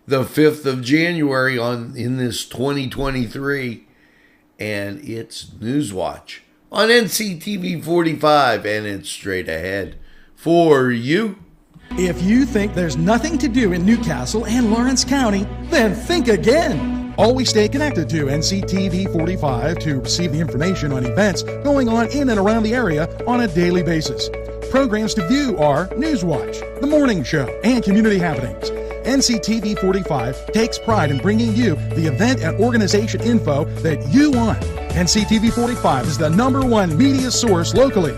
the 5th of January in this 2023, and it's Newswatch on NCTV45, and it's straight ahead for you. If you think there's nothing to do in Newcastle and Lawrence County, then think again. Always stay connected to NCTV45 to receive the information on events going on in and around the area on a daily basis. Programs to view are Newswatch, The Morning Show, and Community Happenings. NCTV45 takes pride in bringing you the event and organization info that you want. NCTV45 is the #1 media source locally.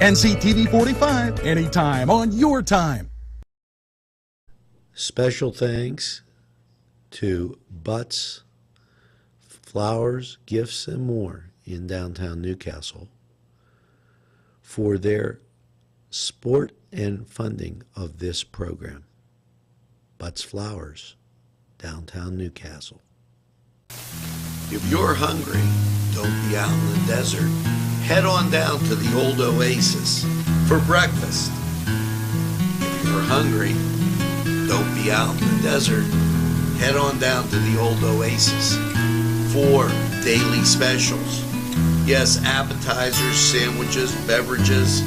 NCTV45, anytime on your time. Special thanks to Butts, Flowers, Gifts, and More in downtown Newcastle for their support and funding of this program. Butts Flowers, downtown Newcastle. If you're hungry, don't be out in the desert. Head on down to the old Oasis for breakfast. If you're hungry, don't be out in the desert. Head on down to the old Oasis for daily specials. Yes, appetizers, sandwiches, beverages.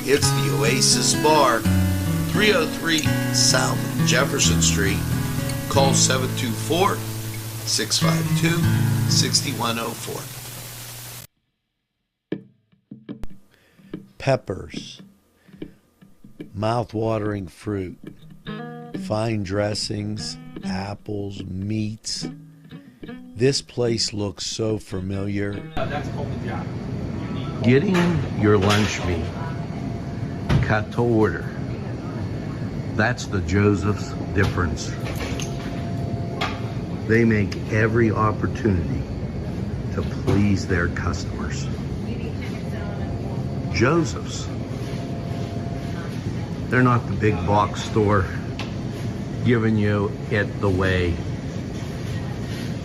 It's the Oasis Bar, 303 South Jefferson Street. Call 724-652-6104. Peppers, mouth-watering fruit, fine dressings, apples, meats. This place looks so familiar. Getting your lunch meat cut to order. That's the Joseph's difference. They make every opportunity to please their customers. Joseph's. They're not the big box store giving you it the way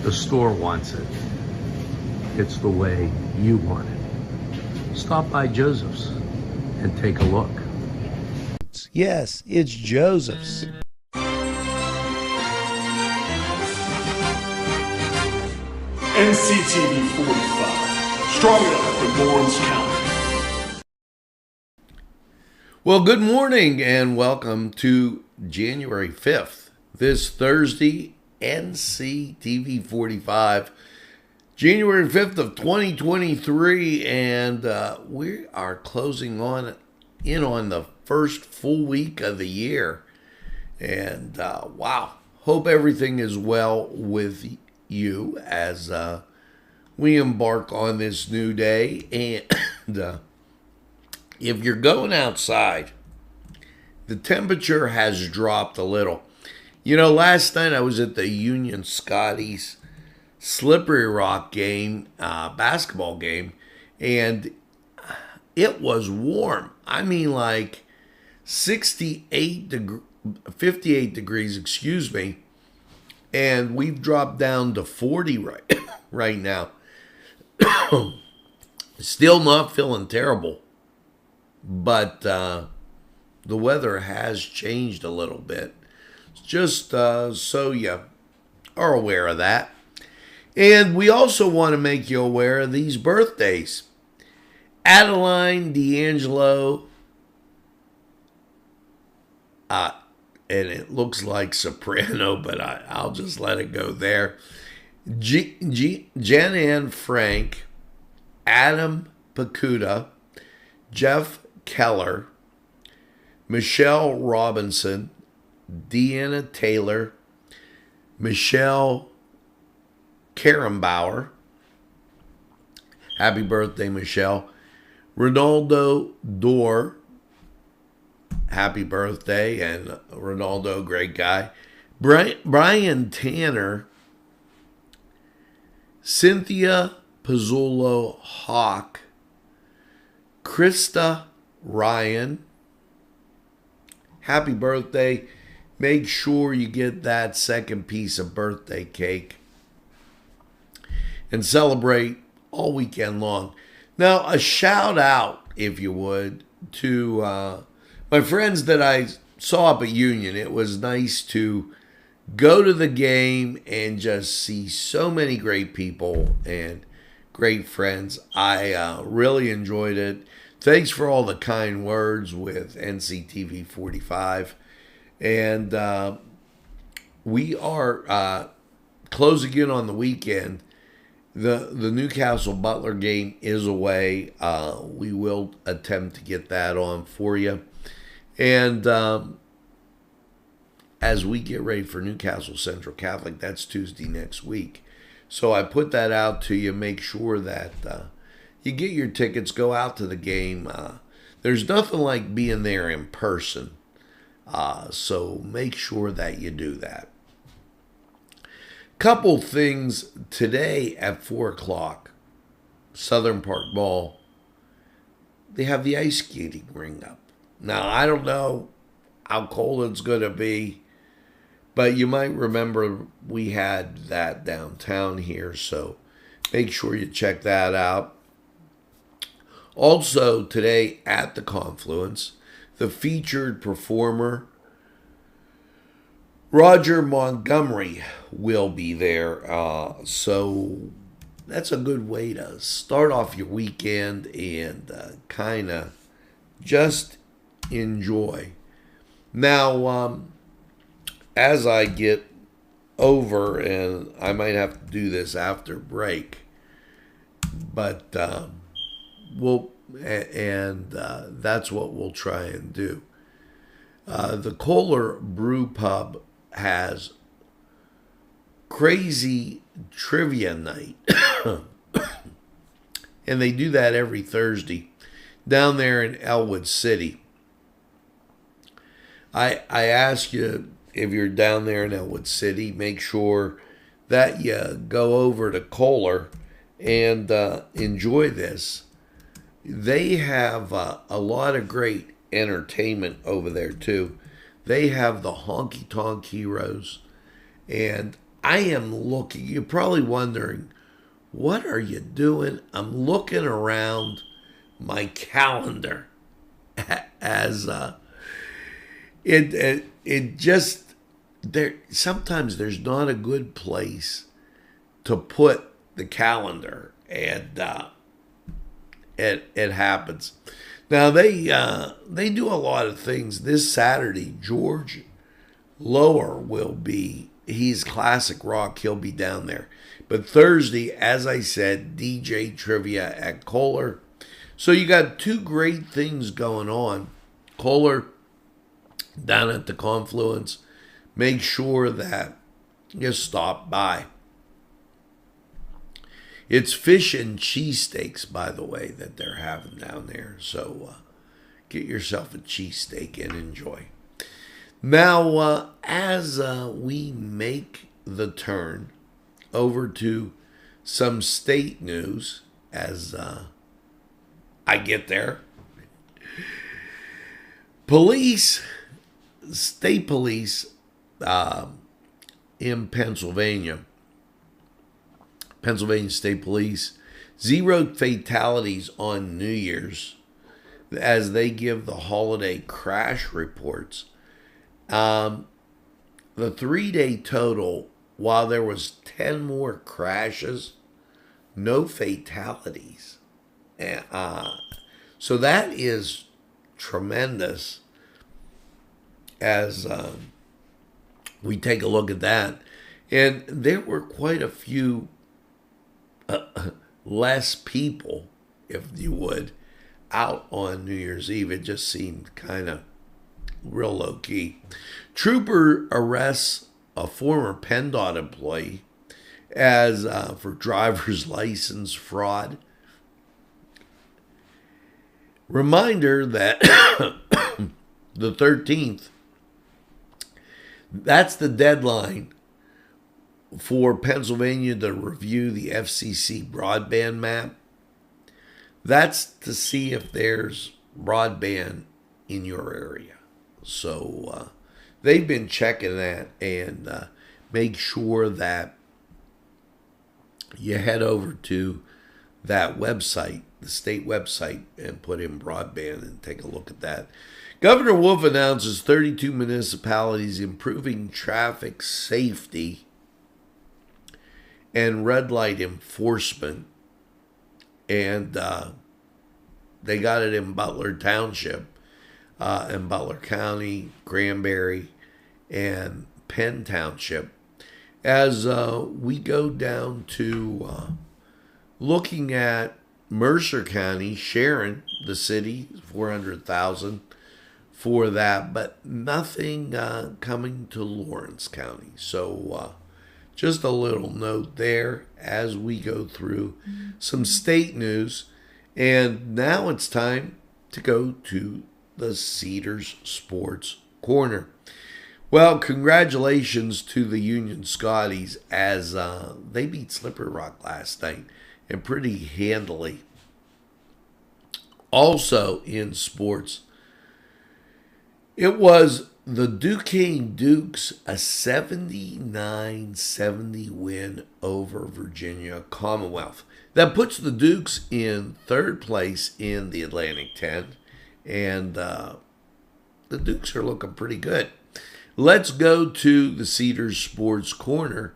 the store wants it. It's the way you want it. Stop by Joseph's and take a look. Yes, it's Joseph's. NCTV45, strong enough for Lawrence County. Well, good morning and welcome to January 5th. This Thursday, NCTV45, January 5th of 2023, and we are closing in on the first full week of the year. And wow, hope everything is well with you as we embark on this new day. And if you're going outside, the temperature has dropped a little. You know, last night I was at the Union Scotties Slippery Rock game, basketball game, and it was warm. I mean, like 58 58 degrees, excuse me, and we've dropped down to 40 right now. Still not feeling terrible, but the weather has changed a little bit. Just so you are aware of that. And we also want to make you aware of these birthdays. Adeline D'Angelo, and it looks like soprano, but I'll just let it go there. Jen Ann Frank, Adam Pacuda, Jeff Keller, Michelle Robinson, Deanna Taylor, Michelle Karenbauer. Happy birthday, Michelle. Ronaldo Dorr. Happy birthday. And Ronaldo, great guy. Brian Tanner. Cynthia Pizzolo Hawk. Krista Ryan. Happy birthday. Make sure you get that second piece of birthday cake and celebrate all weekend long. Now, a shout out, if you would, to my friends that I saw up at Union. It was nice to go to the game and just see so many great people and great friends. I really enjoyed it. Thanks for all the kind words with NCTV45. And we are closing in on the weekend. The Newcastle Butler game is away. We will attempt to get that on for you. And as we get ready for Newcastle Central Catholic, that's Tuesday next week. So I put that out to you. Make sure that you get your tickets, go out to the game. There's nothing like being there in person. So make sure that you do that. Couple things today at 4 o'clock, Southern Park Mall, they have the ice skating ring up. Now, I don't know how cold it's going to be, but you might remember we had that downtown here, so make sure you check that out. Also, today at the Confluence, the featured performer, Roger Montgomery, will be there. So that's a good way to start off your weekend and kind of just enjoy. Now, as I get over, and I might have to do this after break, but that's what we'll try and do. The Kohler Brew Pub has crazy trivia night, and they do that every Thursday down there in Elwood City. I ask you, if you're down there in Elwood City, make sure that you go over to Kohler and enjoy this. They have a lot of great entertainment over there too. They have the Honky Tonk Heroes, and I am looking, you're probably wondering, what are you doing? I'm looking around my calendar as it just, there sometimes there's not a good place to put the calendar, and it happens. Now they do a lot of things. This Saturday, George Lower will be, he's classic rock, he'll be down there. But Thursday, as I said, DJ Trivia at Kohler. So you got two great things going on. Kohler down at the Confluence. Make sure that you stop by. It's fish and cheesesteaks, by the way, that they're having down there. So get yourself a cheesesteak and enjoy. Now, as we make the turn over to some state news, as I get there, state police in Pennsylvania State Police, 0 fatalities on New Year's as they give the holiday crash reports. The 3-day total, while there was 10 more crashes, no fatalities. So that is tremendous as we take a look at that. And there were quite a few less people, if you would, out on New Year's Eve. It just seemed kind of real low-key. Trooper arrests a former PennDOT employee as for driver's license fraud. Reminder that the 13th, that's the deadline for Pennsylvania to review the FCC broadband map. That's to see if there's broadband in your area. So they've been checking that, and make sure that you head over to that website, the state website, and put in broadband and take a look at that. Governor Wolf announces 32 municipalities improving traffic safety and red light enforcement. And they got it in Butler Township, in Butler County, Granbury, and Penn Township. As we go down to looking at Mercer County, Sharon, the city, 400,000 for that, but nothing coming to Lawrence County. So just a little note there as we go through some state news. And now it's time to go to the Cedars Sports Corner. Well, congratulations to the Union Scotties as they beat Slippery Rock last night, and pretty handily. Also in sports, it was the Duquesne Dukes, a 79-70 win over Virginia Commonwealth. That puts the Dukes in third place in the Atlantic 10, and the Dukes are looking pretty good. Let's go to the Cedars Sports Corner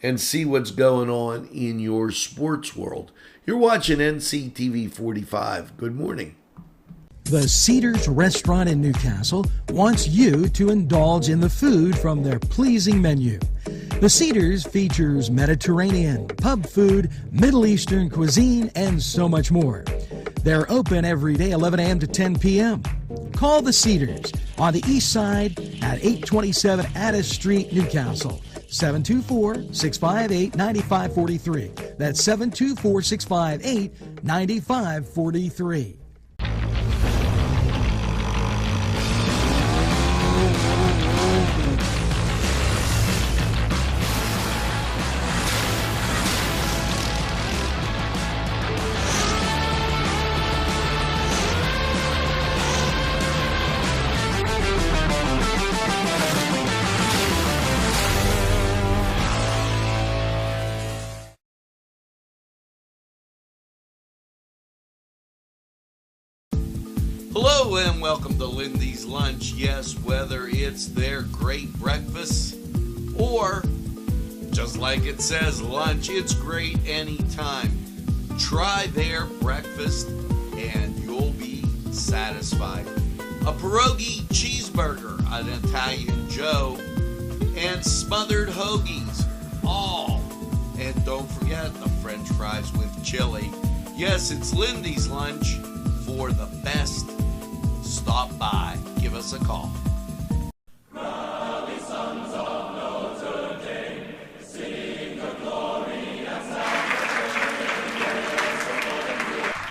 and see what's going on in your sports world. You're watching Nctv45. Good morning. The Cedars Restaurant in Newcastle wants you to indulge in the food from their pleasing menu. The Cedars features Mediterranean, pub food, Middle Eastern cuisine, and so much more. They're open every day, 11 a.m. to 10 p.m. Call the Cedars on the east side at 827 Addis Street, Newcastle. 724-658-9543. That's 724-658-9543. Hello and welcome to Lindy's Lunch. Yes, whether it's their great breakfast or, just like it says, lunch, it's great anytime. Try their breakfast and you'll be satisfied. A pierogi cheeseburger, an Italian Joe, and smothered hoagies, all. And don't forget the French fries with chili. Yes, it's Lindy's Lunch. For the best, stop by. Give us a call. Rally sons of Notre Dame, sing the glory and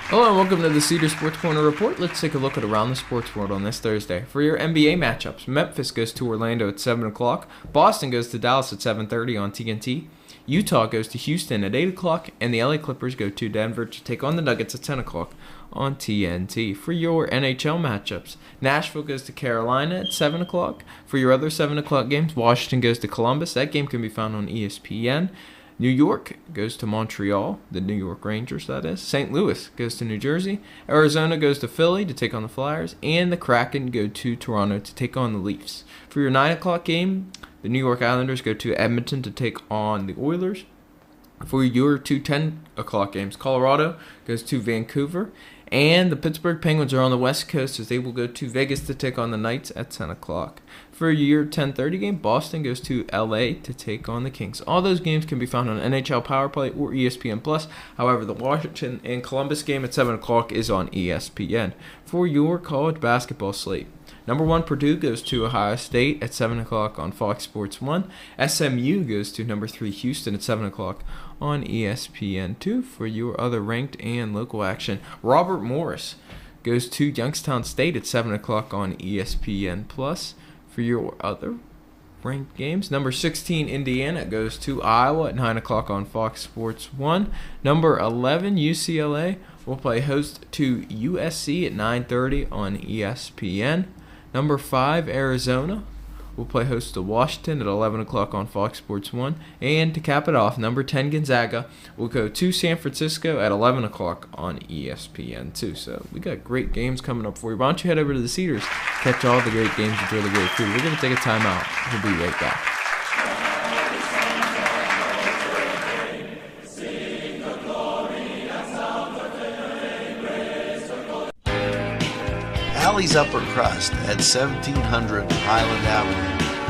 Hello and welcome to the Cedar Sports Corner Report. Let's take a look at around the sports world on this Thursday. For your NBA matchups, Memphis goes to Orlando at 7 o'clock, Boston goes to Dallas at 7:30 on TNT, Utah goes to Houston at 8 o'clock, and the LA Clippers go to Denver to take on the Nuggets at 10 o'clock on TNT. For your NHL matchups, Nashville goes to Carolina at 7 o'clock. For your other 7 o'clock games, Washington goes to Columbus. That game can be found on ESPN. New York goes to Montreal, the New York Rangers, that is. St. Louis goes to New Jersey. Arizona goes to Philly to take on the Flyers. And the Kraken go to Toronto to take on the Leafs. For your 9 o'clock game, the New York Islanders go to Edmonton to take on the Oilers. For your two 10 o'clock games, Colorado goes to Vancouver. And the Pittsburgh Penguins are on the West Coast as they will go to Vegas to take on the Knights at 10 o'clock. For your 10:30 game, Boston goes to LA to take on the Kings. All those games can be found on NHL Powerplay or ESPN+. However, the Washington and Columbus game at 7 o'clock is on ESPN. For your college basketball slate, number 1, Purdue goes to Ohio State at 7 o'clock on Fox Sports 1. SMU goes to number 3, Houston at 7 o'clock on ESPN2. For your other ranked and local action, Robert Morris goes to Youngstown State at 7 o'clock on ESPN+. For your other ranked games, number 16, Indiana goes to Iowa at 9 o'clock on Fox Sports 1. Number 11, UCLA will play host to USC at 9:30 on ESPN. Number 5, Arizona will play host to Washington at 11 o'clock on Fox Sports 1. And to cap it off, number 10 Gonzaga will go to San Francisco at 11 o'clock on ESPN 2. So we got great games coming up for you. Why don't you head over to the Cedars, catch all the great games, enjoy the great food. We're going to take a timeout. We'll be right back. Alley's Upper Crust at 1700 Highland Avenue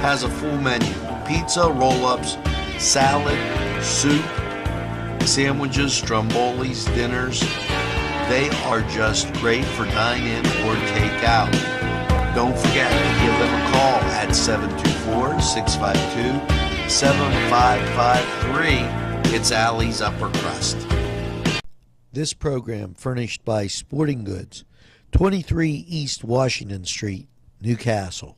has a full menu: pizza, roll-ups, salad, soup, sandwiches, strombolis, dinners. They are just great for dine-in or take-out. Don't forget to give them a call at 724-652-7553. It's Alley's Upper Crust. This program furnished by Sporting Goods, 23 East Washington Street, Newcastle.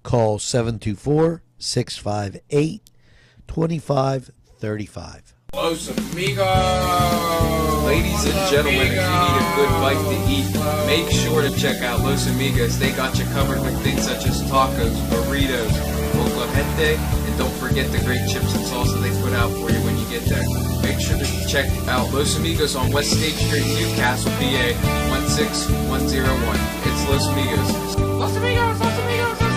Call 724-658-2535. Los Amigos! Ladies and gentlemen, if you need a good bite to eat, make sure to check out Los Amigos. They got you covered with things such as tacos, burritos, molcajete, and don't forget the great chips and salsa they put out for you when you get there. Make sure to check out Los Amigos on West State Street, Newcastle, PA, 16101. It's Los Amigos. Los Amigos, Los Amigos, Los Amigos!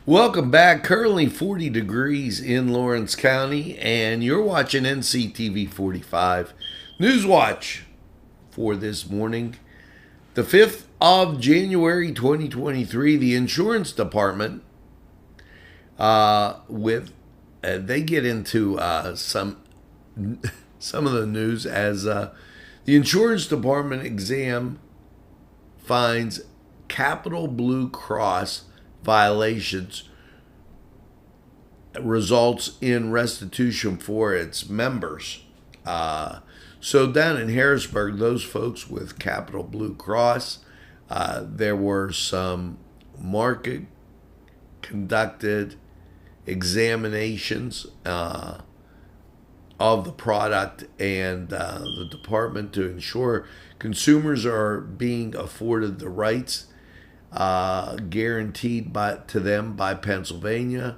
Welcome back. Currently 40 degrees in Lawrence County, and you're watching NCTV45 Newswatch for this morning. The 5th of January 2023, the insurance department, they get into some of the news as the insurance department exam finds Capital Blue Cross violations results in restitution for its members. So down in Harrisburg, those folks with Capital Blue Cross, there were some market conducted examinations of the product and the department to ensure consumers are being afforded the rights guaranteed to them by Pennsylvania.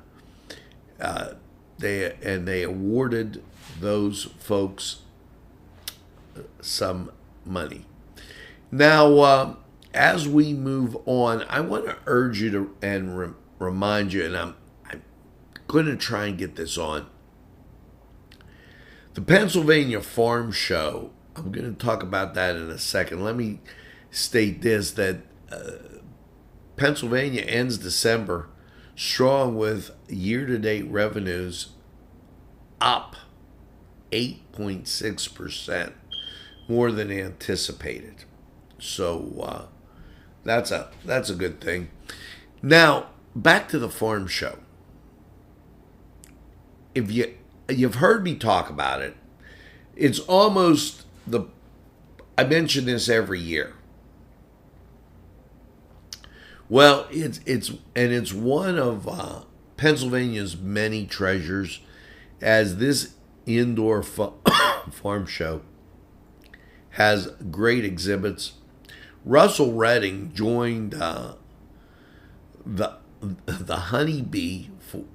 They awarded those folks some money. Now, as we move on, I want to urge you to and remind you, and I'm going to try and get this on. The Pennsylvania Farm Show, I'm going to talk about that in a second. Let me state this, that Pennsylvania ends December strong with year-to-date revenues up 8.6%, more than anticipated. So that's a good thing. Now, back to the farm show. If you've heard me talk about it, it's almost I mention this every year. Well, it's one of Pennsylvania's many treasures, as this indoor farm show has great exhibits. Russell Redding joined the Honeybee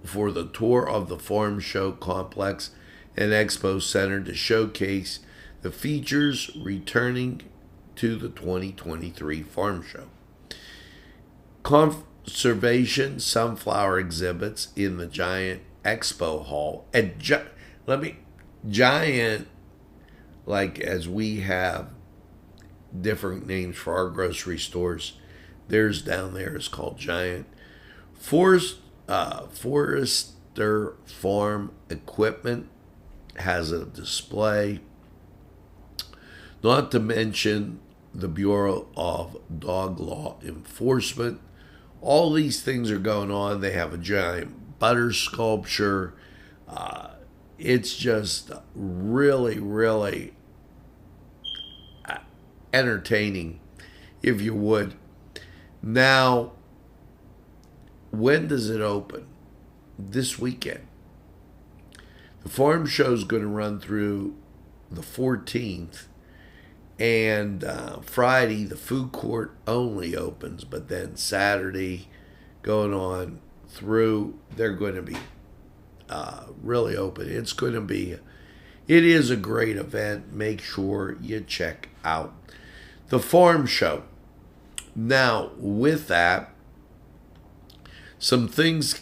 for the tour of the farm show complex and expo center to showcase the features returning to the 2023 farm show. Conservation sunflower exhibits in the Giant Expo Hall. And Giant, like as we have different names for our grocery stores, theirs down there is called Giant. Forester Farm Equipment has a display. Not to mention the Bureau of Dog Law Enforcement. All these things are going on. They have a giant butter sculpture. It's just really, really entertaining, if you would. Now, when does it open? This weekend. The farm show is going to run through the 14th, And Friday, the food court only opens, but then Saturday going on through, they're going to be really open. It is a great event. Make sure you check out the farm show. Now, with that, some things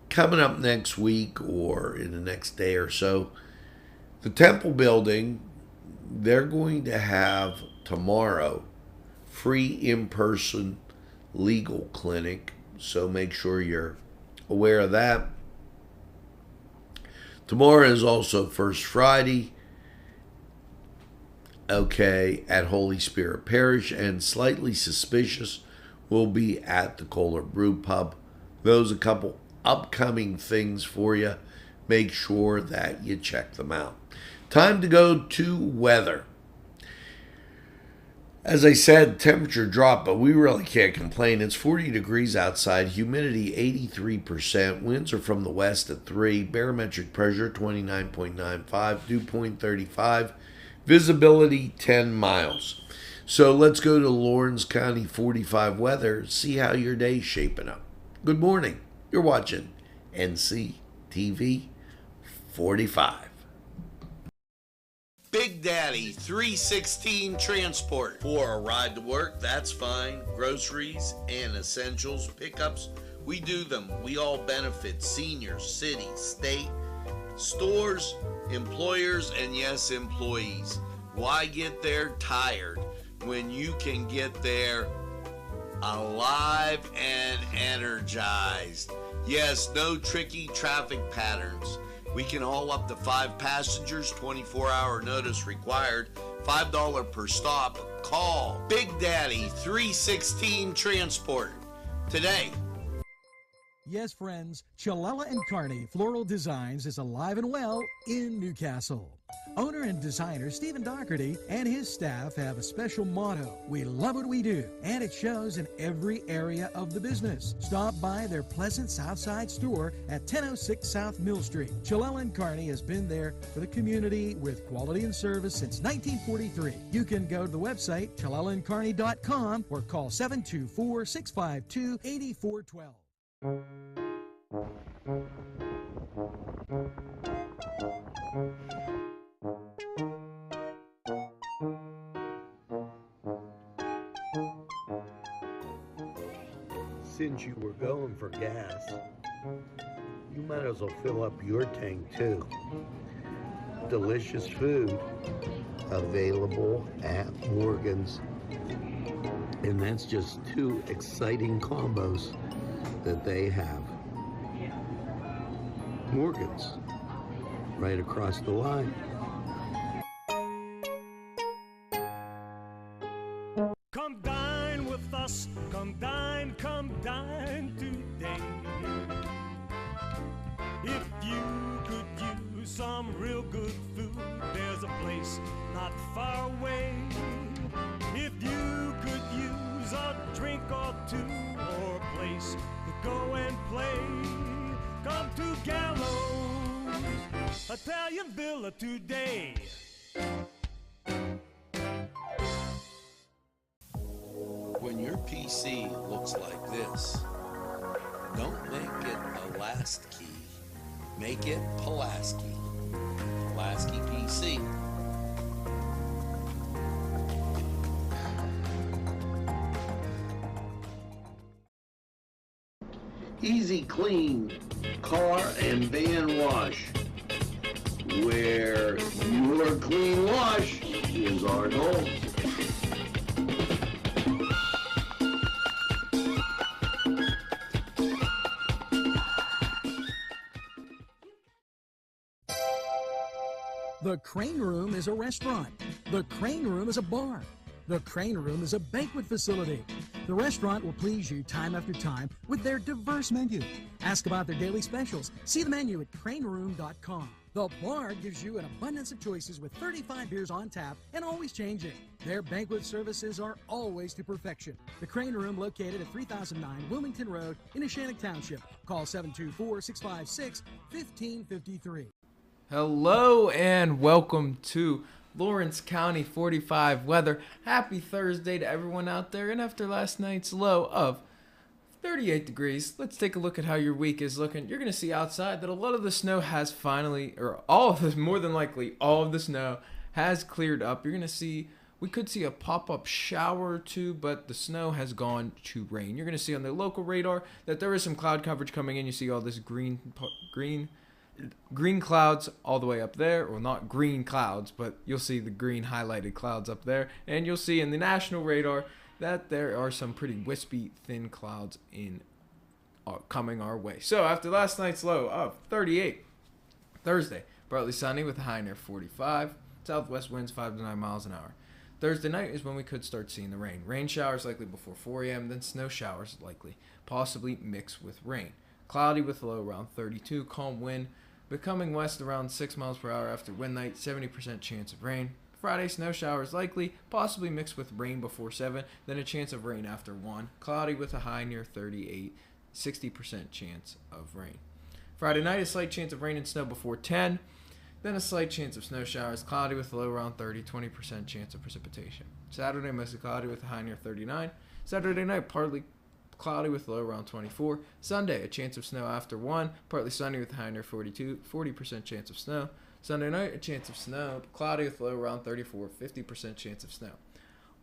coming up next week or in the next day or so. The Temple Building, they're going to have tomorrow free in-person legal clinic, so make sure you're aware of that. Tomorrow is also First Friday, at Holy Spirit Parish, and Slightly Suspicious will be at the Kohler Brew Pub. Those are a couple upcoming things for you. Make sure that you check them out. Time to go to weather. As I said, temperature dropped, but we really can't complain. It's 40 degrees outside, humidity 83%, winds are from the west at 3, barometric pressure 29.95, dew point 35, visibility 10 miles. So let's go to Lawrence County 45 weather, see how your day's shaping up. Good morning. You're watching Nctv 45. Big Daddy 316 Transport. For a ride to work, that's fine. Groceries and essentials, pickups, we do them. We all benefit. Seniors, city, state, stores, employers, and yes, employees. Why get there tired when you can get there alive and energized? Yes, no tricky traffic patterns. We can haul up to 5 passengers, 24-hour notice required, $5 per stop. Call Big Daddy 316 Transport today. Yes, friends, Chilella & Carney Floral Designs is alive and well in Newcastle. Owner and designer Stephen Doherty and his staff have a special motto: we love what we do, and it shows in every area of the business. Stop by their pleasant Southside store at 1006 South Mill Street. Chilella & Carney has been there for the community with quality and service since 1943. You can go to the website chilellaandcarney.com or call 724-652-8412. Since you were going for gas, you might as well fill up your tank too. Delicious food available at Morgan's. And that's just 2 exciting combos that they have. Morgan's, right across the line. Come dine with us, come dine today. If you could use some real good food, there's a place not far away. If you could use a drink or two, or a place to go and play, come to Gallows Italian Villa today. When your PC looks like this, don't make it a last key. Make it Pulaski. Pulaski PC. Easy Clean Car and Van Wash, where your clean wash is our goal. The Crane Room is a restaurant. The Crane Room is a bar. The Crane Room is a banquet facility. The restaurant will please you time after time with their diverse menu. Ask about their daily specials. See the menu at craneroom.com. The bar gives you an abundance of choices with 35 beers on tap and always changing. Their banquet services are always to perfection. The Crane Room, located at 3009 Wilmington Road in Neshannock Township. Call 724-656-1553. Hello and welcome to Lawrence County 45 weather. Happy Thursday to everyone out there. And after last night's low of 38 degrees, let's take a look at how your week is looking. You're going to see outside that a lot of the snow has finally, or all of this, more than likely, all of the snow has cleared up. You're going to see, we could see a pop-up shower or two, but the snow has gone to rain. You're going to see on the local radar that there is some cloud coverage coming in. You see all this green clouds all the way up there, or not green clouds, but you'll see the green highlighted clouds up there. And you'll see in the national radar that there are some pretty wispy, thin clouds coming our way. So after last night's low of 38, Thursday, partly sunny with a high near 45, southwest winds 5 to 9 miles an hour. Thursday night is when we could start seeing the rain. Rain showers likely before 4 a.m., then snow showers likely, possibly mixed with rain. Cloudy with a low around 32, calm wind, becoming west around 6 miles per hour after wind night, 70% chance of rain. Friday, snow showers likely, possibly mixed with rain before 7, then a chance of rain after 1. Cloudy with a high near 38, 60% chance of rain. Friday night, a slight chance of rain and snow before 10, then a slight chance of snow showers, cloudy with a low around 30, 20% chance of precipitation. Saturday, mostly cloudy with a high near 39. Saturday night, partly cloudy with a low around 24. Sunday, a chance of snow after 1, partly sunny with a high near 42, 40% chance of snow. Sunday night, a chance of snow, cloudy with a low around 34, 50% chance of snow.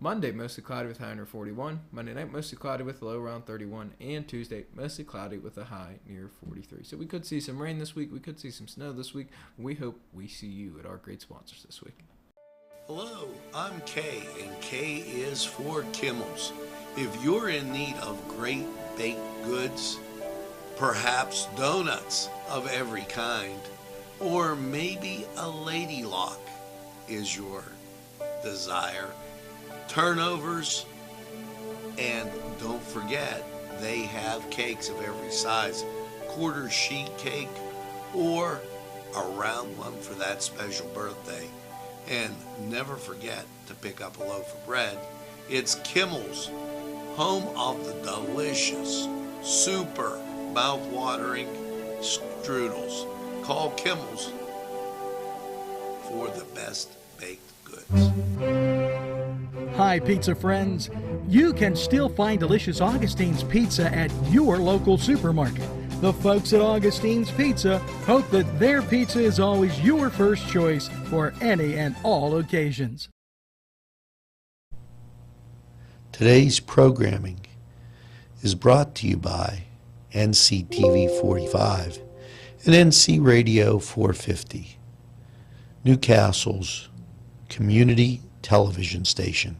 Monday, mostly cloudy with a high near 41. Monday night, mostly cloudy with a low around 31. And Tuesday, mostly cloudy with a high near 43. So we could see some rain this week. We could see some snow this week. We hope we see you at our great sponsors this week. Hello, I'm Kay, and K is for Kimmel's. If you're in need of great baked goods, perhaps donuts of every kind, or maybe a lady lock is your desire, turnovers, and don't forget, they have cakes of every size, quarter sheet cake or a round one for that special birthday. And never forget to pick up a loaf of bread. It's Kimmel's, home of the delicious, super mouth-watering strudels. Call Kimmel's for the best baked goods. Hi, pizza friends. You can still find delicious Augustine's Pizza at your local supermarket. The folks at Augustine's Pizza hope that their pizza is always your first choice for any and all occasions. Today's programming is brought to you by Nctv45 and NC Radio 450, Newcastle's community television station.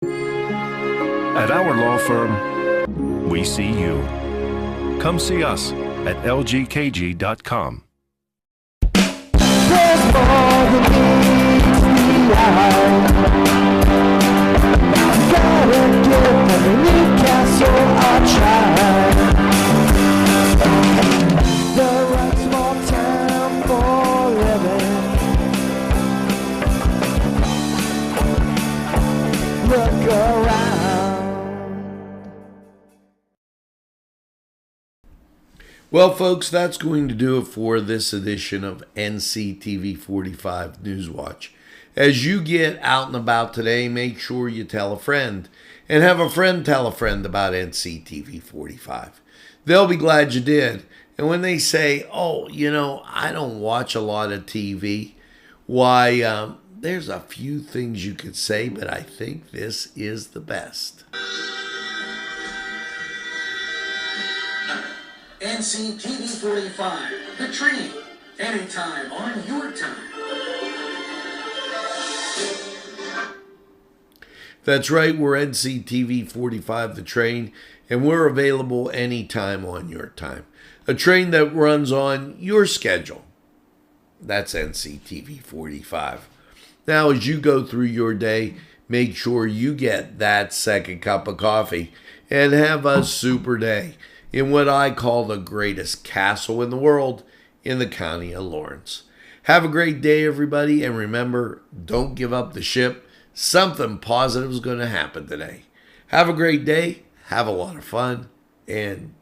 At our law firm, we see you. Come see us at lgkg.com. There's more than meets the eye. Gotta give every Newcastle a try. The right small town for living. Look around. Well, folks, that's going to do it for this edition of NCTV45 Newswatch. As you get out and about today, make sure you tell a friend, and have a friend tell a friend about NCTV45. They'll be glad you did. And when they say, oh, I don't watch a lot of TV, why, there's a few things you could say, but I think this is the best. NCTV45, the train, anytime on your time. That's right, we're NCTV45, the train, and we're available anytime on your time. A train that runs on your schedule. That's NCTV45. Now, as you go through your day, make sure you get that second cup of coffee and have a super day in what I call the greatest castle in the world in the county of Lawrence. Have a great day, everybody, and remember, don't give up the ship. Something positive is going to happen today. Have a great day, have a lot of fun, and